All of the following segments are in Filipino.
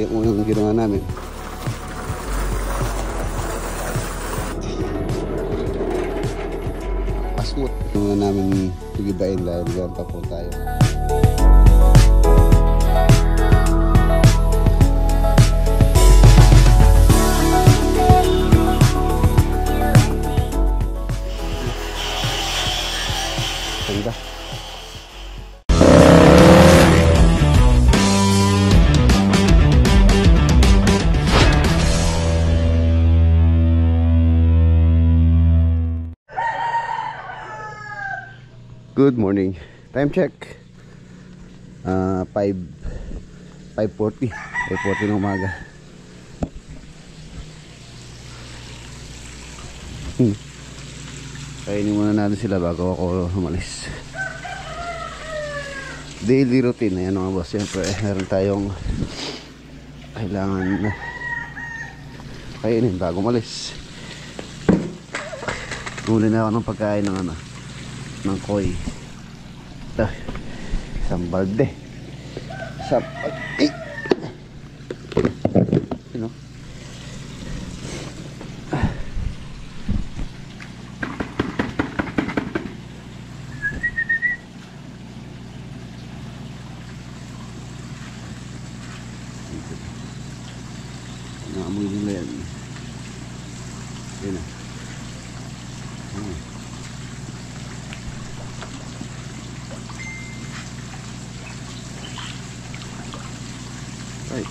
ito yung unang ginawa namin. Pasmut. Muna namin pigibain dahil gawin pa po tayo. Ganda. Good morning. Time check. 5:40 ng umaga. Kainin muna natin sila bago ako umalis. Daily routine. Ayan mga boss. Siyempre meron tayong kailangan na kainin bago umalis. Muli na ako ng pagkain ng koi. Ito, isang balde. You know? Naamoy nila yan. Yun na. Right.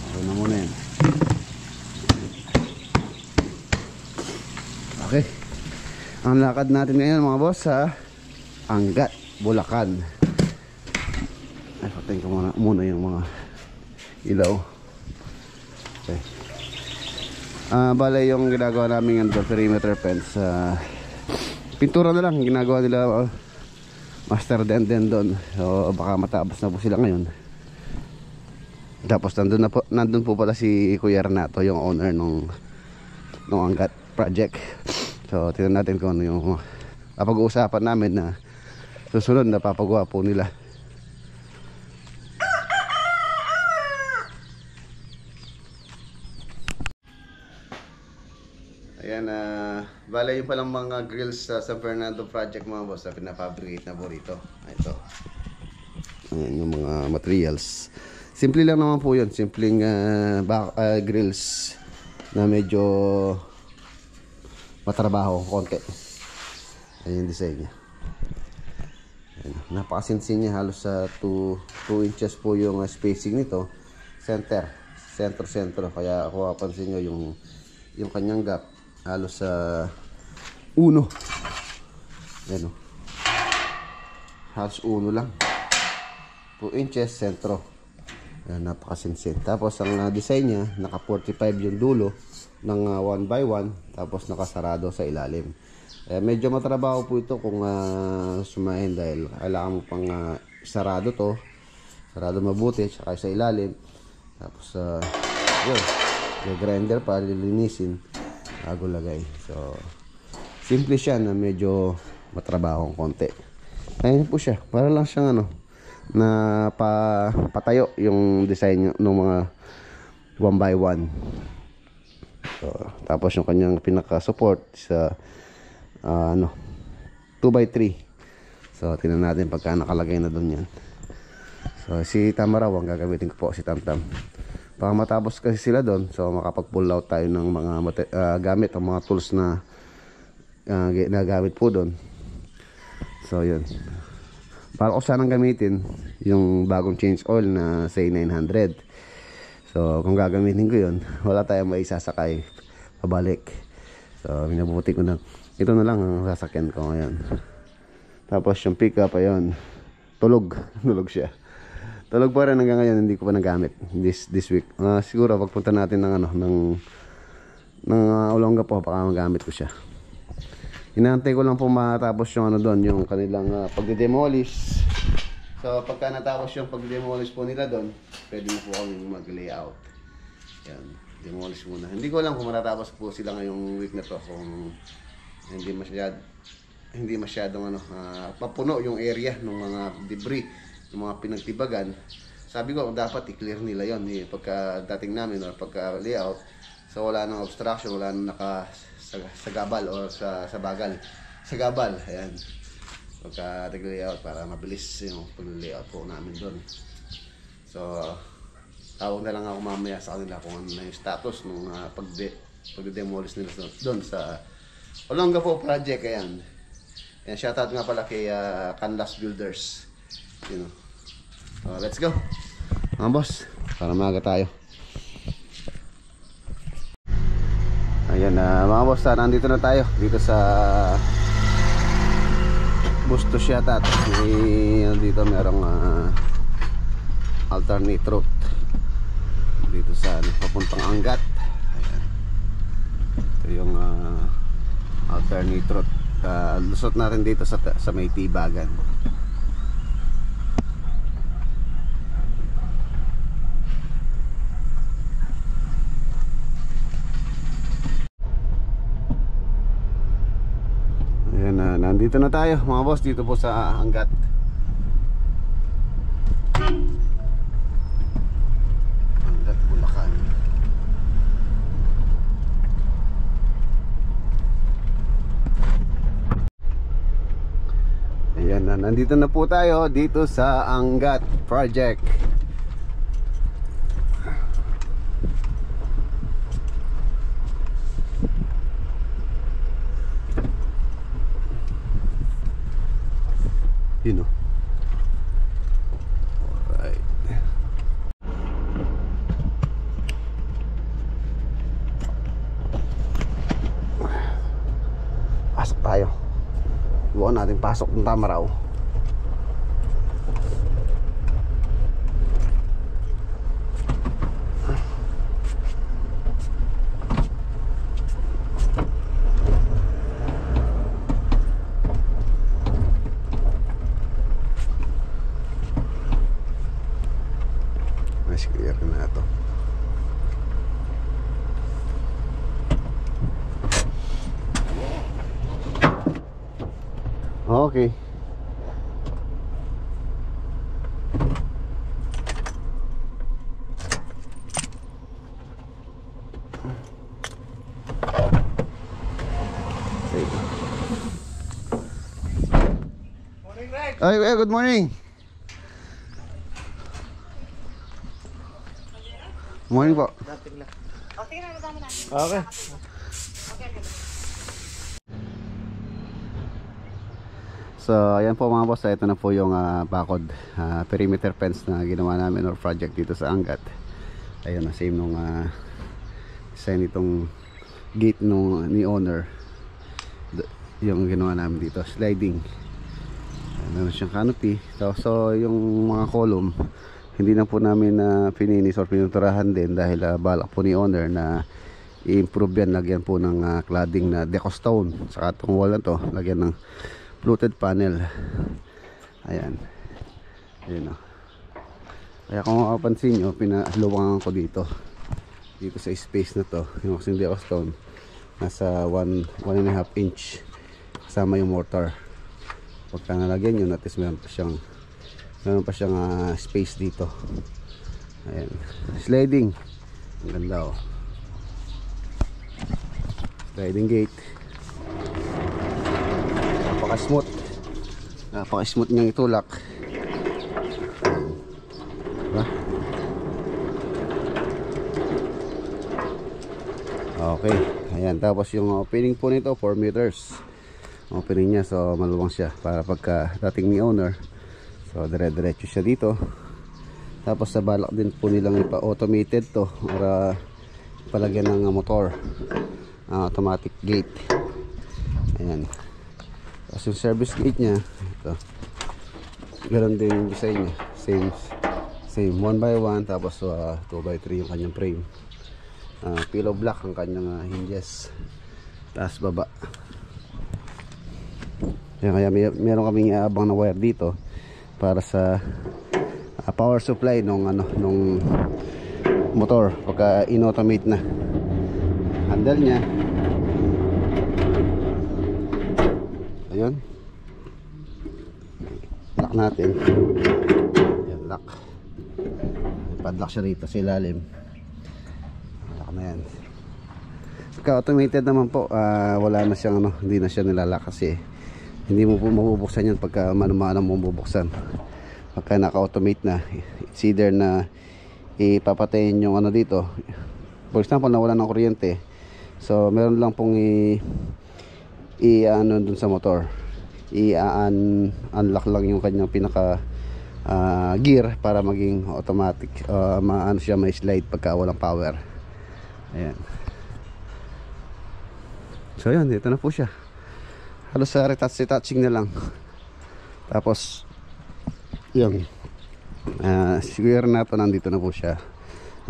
Okay na muna yan. Okay. Ang lakad natin ngayon mga boss sa Angat, Bulacan. Ay, patayin ko muna yung mga ilaw. Okay. Bale yung ginagawa namin ng perimeter fence, pintura na lang ginagawa nila, master den doon. So baka matapos na po sila ngayon. Tapos nandun po pala si Kuya Renato, yung owner nung Angat project. So tingnan natin kung ano yung pag-uusapan namin na susunod na papagawa po nila. Ayan, bale yung palang mga grills sa San Fernando project mga boss na pinafabricate na po rito. Ito. Ayan yung mga materials. Simple lang naman po yun. Simpleng grills na medyo matrabaho konti. Ayan yung design niya. Napakasinsin niya. Halos sa 2 inches po yung spacing nito. Center. Kaya kung mapansin nyo yung kanyang gap halos sa 1. Ayan o. Halos 1 lang. 2 inches sentro. Ayan, napakasinsin. Tapos ang design niya, naka 45 yung dulo ng 1x1. Tapos nakasarado sa ilalim. Medyo matrabaho po ito kung sumahin dahil kailangan mo pang sarado to. Sarado mabuti, saka sa ilalim. Tapos yun, yung grinder pa, lilinisin bago lagay. So simple siya na medyo matrabahong konti. Ayun po siya, para lang siyang na patayo yung design ng mga 1x1. So, tapos yung kanyang pinaka support sa 2x3. So tingnan natin pagka nakalagay na doon yan. So si Tamaraw ang gagamitin ko po, si Tamtam. Para matapos kasi sila doon, so makapag-pull out tayo ng mga gamit, ang mga tools na ginagamit po doon. So yun, para ko sanang gamitin yung bagong change oil na say 900. So kung gagamitin ko yun, wala tayong maisasakay pabalik. So minabuti ko na ito na lang ang sasakyan ko ngayon. Tapos yung pickup, ayun, tulog siya. Tulog pa rin hanggang ngayon, hindi ko pa nagamit this week. Siguro pagpunta natin ng Olonga po, baka magamit ko siya. Inaantay ko lang po matapos yung doon, yung kanilang pagde-demolish. So pagka natapos yung pagde-demolish po nila doon, pwede na po kami mag-layout. Yan, demolish muna. Hindi ko alam kung matatapos po sila ngayong week na to, kung hindi masyadong papuno yung area ng mga debris, ng mga pinagtibagan. Sabi ko dapat i-clear nila yon pagka dating namin or pagka layout, so wala nang obstruction, wala nang sa gabal or sa bagal, sa gabal. Ayan, pagka layout para mabilis yung pag-layout po namin doon. So tawag na lang ako mamaya sa kanila kung ano na yung status ng pag-demolish nila doon sa Olongapo project. Ayan, shoutout nga pala kay Canlas Builders, you know. Let's go mga boss, para maaga tayo. Ayan mga boss, nandito na tayo dito sa Bustos yata. Dito merong alternate route dito sa papuntang Angat. Ayan, ito yung alternate route. Lusot natin dito sa may Tibagan. Ayan, nandito na tayo mga boss dito po sa Angat. Angat, Bulacan. Ayan, nandito na po tayo dito sa Angat project. You know. Alright. Pasok tayo. Buwan natin pasok ng Tamaraw. Clear na ito. Okay. Morning, Rex. Ay, good morning. Morning po. Okay. So ayan po mga boss, ito na po yung bakod perimeter fence na ginawa namin or project dito sa Angat. Ayun na, same nung design itong gate ni owner, yung ginawa namin dito, sliding. Meron siyang canopy. So yung mga column hindi na po namin fininis or pinuturahan din dahil balak po ni owner na i-improve yan, lagyan po ng cladding na decostone. Saka itong wall na to lagyan ng fluted panel. Ayan, ayun o. Kaya kung makapansin nyo, pinaluwangan ko dito sa space na to. Yung kasing decostone nasa 1.5 inch kasama yung mortar. Pagka nalagyan yun, at least meron pa siyang space dito. Ayan, sliding, ang ganda oh. Sliding gate, napaka smooth niyang itulak, diba? Okay, ayan. Tapos yung opening po nito 4 meters opening niya, so maluwang siya para pagka dating ni owner, so dire-diretso siya dito. Tapos sa balak din po nilang ipa-automated to para palagyan ng motor, automatic gate. Ayan. Tapos yung service gate niya ito, ganoon din yung design niya, same 1x1. Tapos 2x3 yung kanyang frame, pillow block ang kanyang hinges, taas baba. Kaya meron kaming abang na wire dito para sa power supply nung motor pagka in-automate na. Handle nya, ayun, lock natin. Yan, lock. Padlock siya rito sa ilalim. Lock na yan. Pagka automated naman po, wala na siyang hindi na siya nilalak kasi hindi mo po mabubuksan yan pagka mano-mano mo bubuksan. Pagka naka-automate na, it's either na ipapatayin yung dito, for example nawala ng kuryente, so meron lang pong dun sa motor, unlock lang yung kanyang pinaka gear para maging automatic, siya, may slide pagka walang power. Ayan. So yun, dito na po siya. Halos sa retouching na lang. Tapos yung siguro na to, nandito na po siya.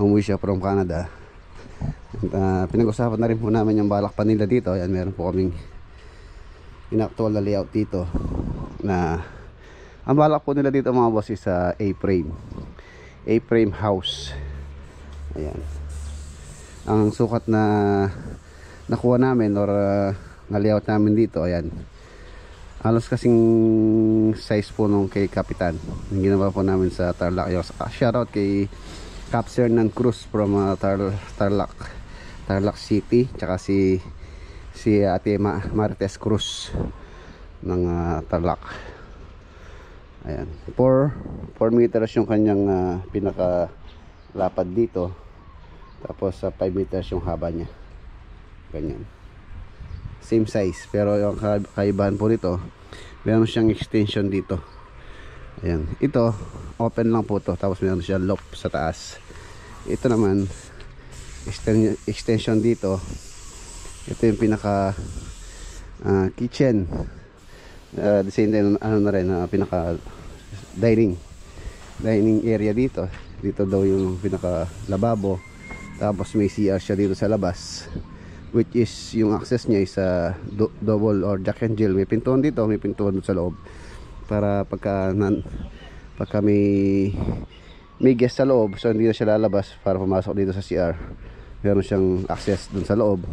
Umuwi siya from Canada. Pinag-usapan na rin po namin yung balak pa nila dito. Ayan, meron po kaming in-actual na layout dito na ang balak po nila dito mga boss is A-frame house. Ayan. Ang sukat na nakuha namin or na-layout namin dito, ayan, halos kasing size po nung kay Kapitan yung ginawa po namin sa Tarlac. Shoutout kay Capsernan Cruz from Tarlac City, tsaka si Ate Marites Cruz ng Tarlac. Ayan, 4 meters yung kanyang pinaka lapad dito, tapos 5 meters yung haba niya. Ganyan, same size, pero yung kaibahan po nito, meron siyang extension dito. Ayan, ito open lang po to, tapos meron siyang loop sa taas. Ito naman extension dito. Ito yung pinaka kitchen, the same time na rin, pinaka dining area dito. Dito daw yung pinaka lababo, tapos may CR siya dito sa labas, which is yung access niya is double or Jack and Jill. May pintuan dito, may pintuan doon sa loob para pagka may guest sa loob, so hindi na siya lalabas para pumasok dito sa CR. Meron siyang access doon sa loob,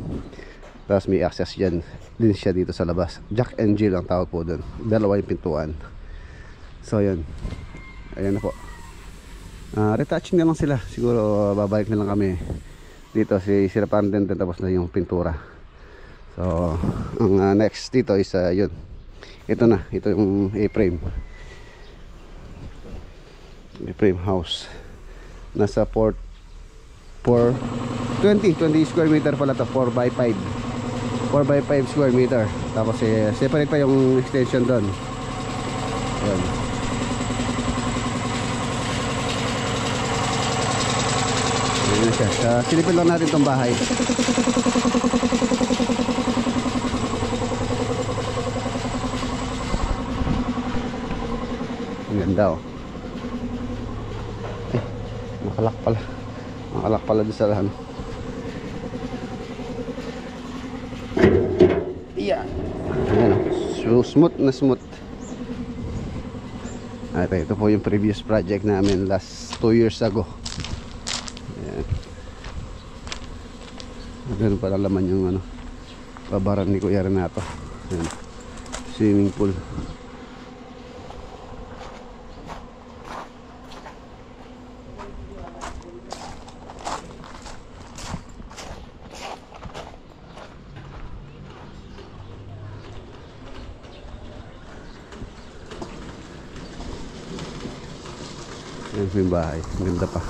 tapos may access din siya dito sa labas. Jack and Jill ang tawag po doon, dalawa yung pintuan. So yun, ayan na po. Retouching na lang sila, siguro babalik na lang kami dito, sirapan din tapos na yung pintura. So ang next dito is yun, ito yung A-frame house. Nasa 20 square meter pala to, 4x5 square meter. Tapos separate pa yung extension doon. Ayan. Ayan siya. Silipin lang natin itong bahay. Ang ganda oh. Makalak pala doon sa lahan. Ayan. Ayan oh. So smooth na smooth. Ito po yung previous project namin last 2 years ago. Ganun pala laman yung babaran ni Kuya Renato. Ayan. Swimming pool. Ayan yung bahay. Ang ganda pa.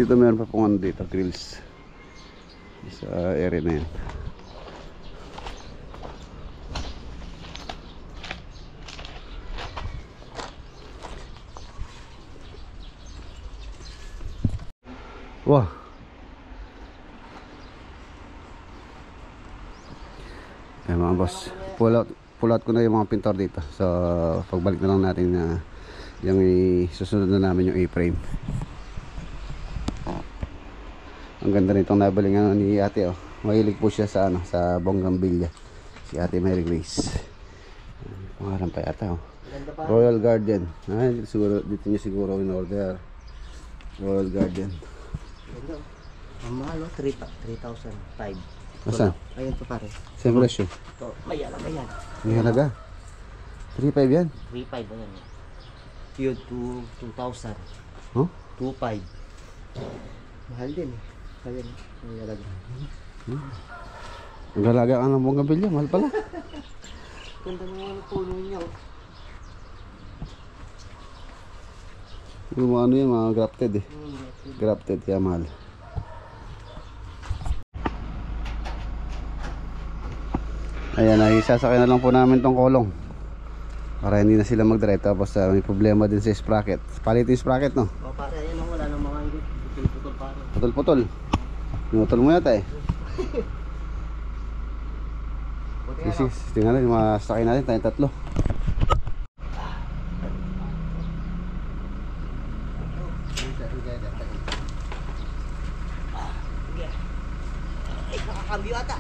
Dito meron pa pong dito, grills sa area na yan. Wow. Ayan mga boss, pull out pull out ko na yung mga pintor dito. So pagbalik na lang natin na yung susunod na namin yung A-frame. Ang ganda nitong nabaling ni ate, oh. Mahilig po siya sa sa bonggambilya. Si Ate Mary Grace. Pangalan pa yata, oh. Royal Garden. Ay, dito niya siguro in order. Royal Garden. Ganda. Ang mahal, 3,005. Asan? Ayun to pare. Same ratio. Ito, may halaga yan. May halaga. 3.5 yan. 3,500 yan. Yun, 2,000. Huh? 2,500. Mahal din eh. Ayun, may halaga. Ang halaga ka ng bonggambilya, mahal pala. Ganda ng mga puno niya, oh. Yung mga yan, mga grafted eh. Grafted, kaya mahal. Ayan, ay sasakay na lang po namin tong kolong para hindi na sila mag-drive. Tapos may problema din sa sprocket. Palit yung sprocket, no? O pare, ayun, oh, wala nang mga hindi. Putol-putol pare. Putol-putol. Pinutol mo yata eh. Buti Sige, tingnan natin yung mga sakay natin, tayong tatlo. Ay, nakakambyo ata.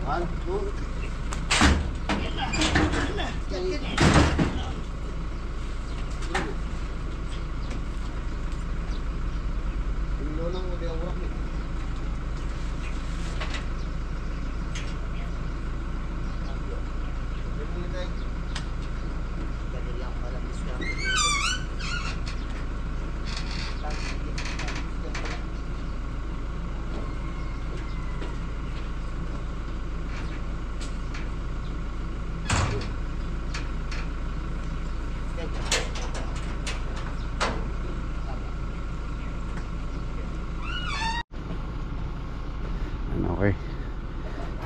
One, two, okay.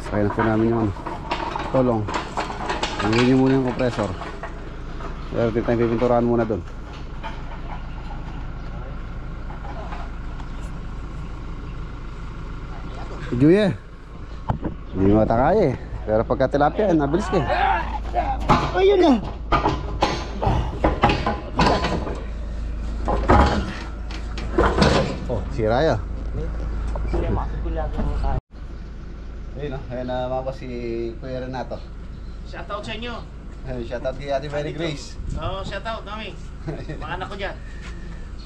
Sakay na po namin yung tolong. Hangin nyo muna yung compressor. Pero tayo pipinturahan muna doon. Juye, hindi mo matakaya eh. Pero pagka tilapia, nabilis ka eh. Ayun na. Oh, sira ya. Sila makapagulagan mo tayo. Ayun o, ayun na mga si Kuya Renato. Shoutout sa inyo. Shoutout kay Ate Mary Grace. Oo, shoutout namin. Mga anak ko dyan.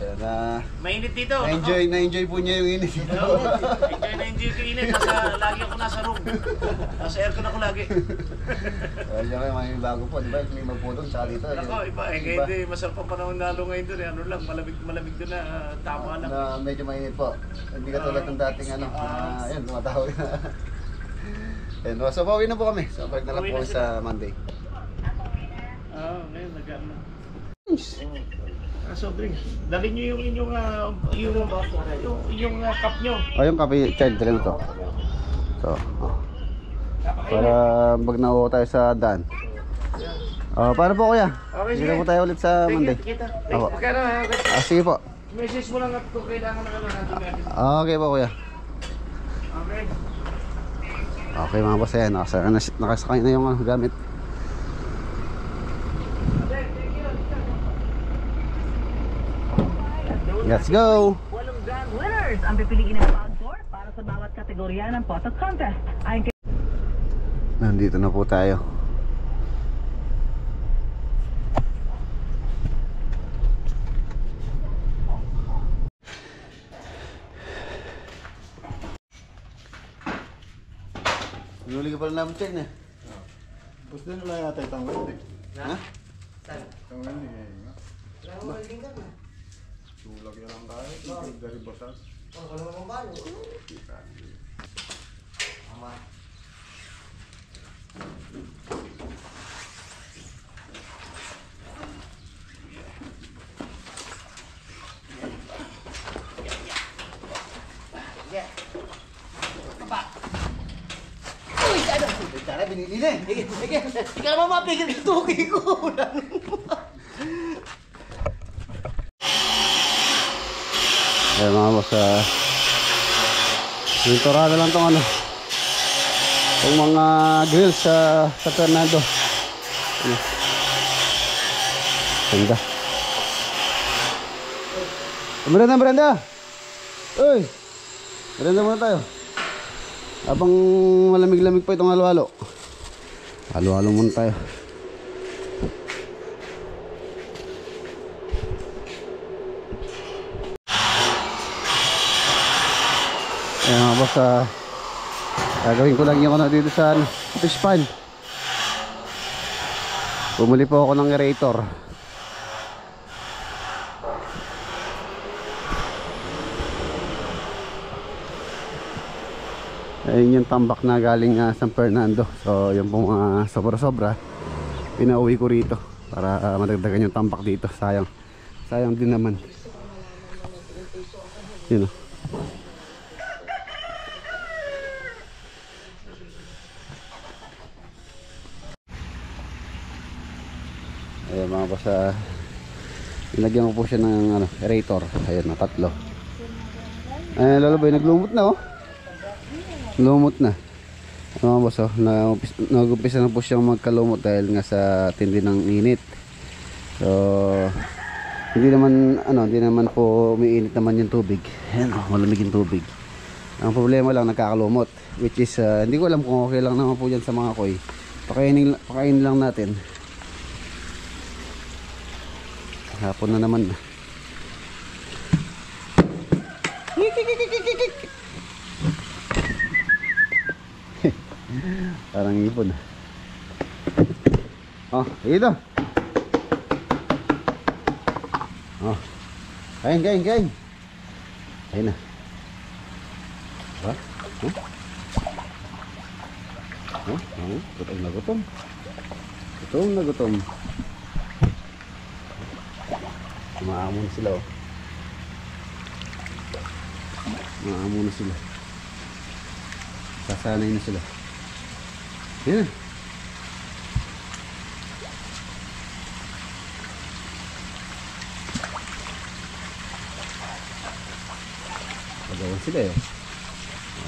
Kaya na Mainit dito. na-enjoy po niya yung init. Oo, enjoy ko init. Lagi ako nasa room. Nasa aircon ako lagi. Kaya siya kayo, may bago po, di ba? May magputol sa dito. Ako, iba eh. Ngayon din, masarap ang panahon lalo ngayon doon. Ano lang, malamig doon na. Tama lang. Na medyo mainit po. Hindi ka tulad ng dating ano. Ayun, tumatawag na. Ayun, so pauwi na po kami. So balik na lang Pauwi po na sa Monday. Oo, ngayon nag-ano. Soft drinks. Dalhin nyo yung inyong yung cup nyo. O yung kape, child drink to. So, para pag nauho tayo sa daan. Paano po kuya? Okay, Sige sige. po tayo ulit sa Monday. Kita. Opo. Okay na. Sige po. Message mo lang at kung kailangan na natin. Okay po kuya. Okay. Okay mga boss, ayan, nakasakay na yung gamit. Let's go! Walong grand winners ang pipiliin ng outdoor para sa bawat kategorya ng photo contest. Nandito na po tayo. Nuli ka pala namin check na. Gusto nyo lang yata itang welding. Ha? Saan? Itang welding eh. Wala mo welding ka na. Sulag yan lang tayo. Dari basag. Wala mo balo. Tama. Yeah. Ano? Tara, binili na eh. Ikaw naman mapigil ka tuki ko. Ayan mga boss, pinturado lang tong ano, itong mga grills sa Fernando. Ano? Ganda. Merenda. Uy, merenda muna tayo. Habang malamig-lamig pa itong halo-halo. Halo-halo muna tayo. Ayan mga boss, gagawin ko lang yung ano dito sa fish pan. Bumili po ako ng aerator. Ayun yung tambak na galing San Fernando. So yung pong sobra-sobra pinauwi ko rito para madagdagan yung tambak dito. Sayang din naman. Yun o. Ayan mga boss, nilagyan ko po siya ng aerator. Ayan na, 3. Ayan Lalaboy, naglumot na oh. Lumot na. Mga boss, nag-umpisa na po siyang magkalumot dahil nga sa tindi ng init. So hindi naman po umiinit naman yung tubig. Ayan oh, malamig yung tubig. Ang problema lang nagkakalumot, which is hindi ko alam kung okay lang naman po yan sa mga koi. Pakainin lang natin. Hapon na naman. Parang ibon. Oh, ito. Oh. Kain. Kain na. Ha? Gutom na gutom. Maamon sila oh. Maamon na sila. Sasanay na sila. Yan. Pagawan sila eh.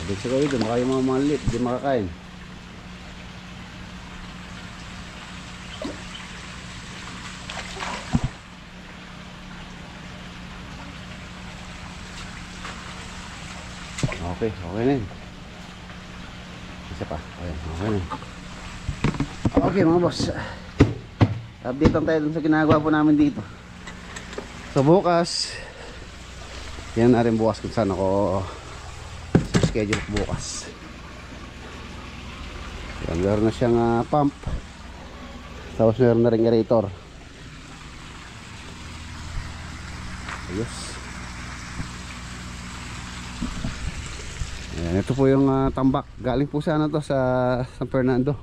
Dito sa kawin doon, baka yung mga maliit, di makakain. Okay na yun. Isa pa. Okay na yun. Okay mga boss, update lang tayo dun sa ginagawa po namin dito. So bukas, yan na rin bukas kung saan ako schedule bukas. Yan, meron na siyang pump. Tapos meron na rin aerator. Ayos. Ayan, ito po yung tambak. Galing po sana to sa San Fernando.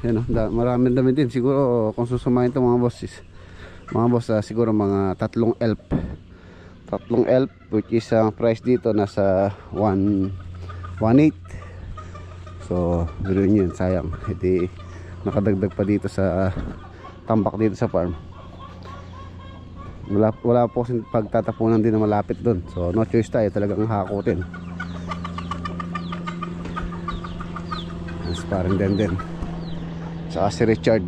Yan o, maraming dami din. Siguro kung susumahin ito mga boss, siguro mga 3 elf. 3 elf, which is ang price dito nasa 1.8. So biro nyo yun, sayang. Hindi nakadagdag pa dito sa tambak dito sa farm. Wala po kasing pagtatapunan din na malapit doon. So no choice tayo, talagang hakutin. Parang den. Saka si Richard.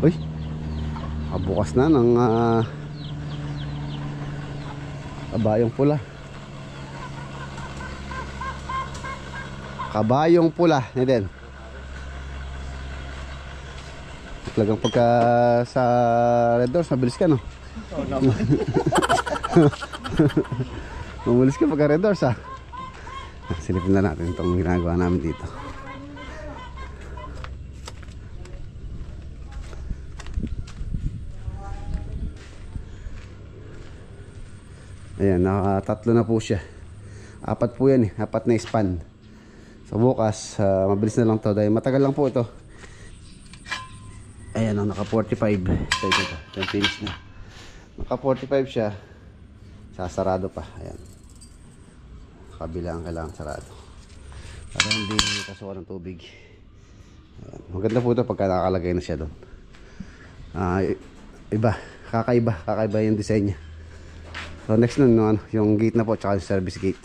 Uy, bukas na ng kabayong pula. Kabayong pula ni Den. Talagang pagka sa Red Doors mabilis ka no? Oo naman. Mabilis ka pagka Red Doors silipin na natin itong ginagawa namin dito. Ayan, naka-3 na po siya. 4 po yan 4 na span. So bukas, mabilis na lang to dahil matagal lang po ito. Ayan, naka 45. So ito, finish na. Naka 45 siya. Sasarado pa. Ayan. Kabila ang kailangan sarado. para hindi kasukan ng tubig. Ayan. Maganda po ito pagka nakakalagay na siya doon. Kakaiba yung design niya. So next nun, yung gate na po tsaka yung service gate.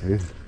So yun.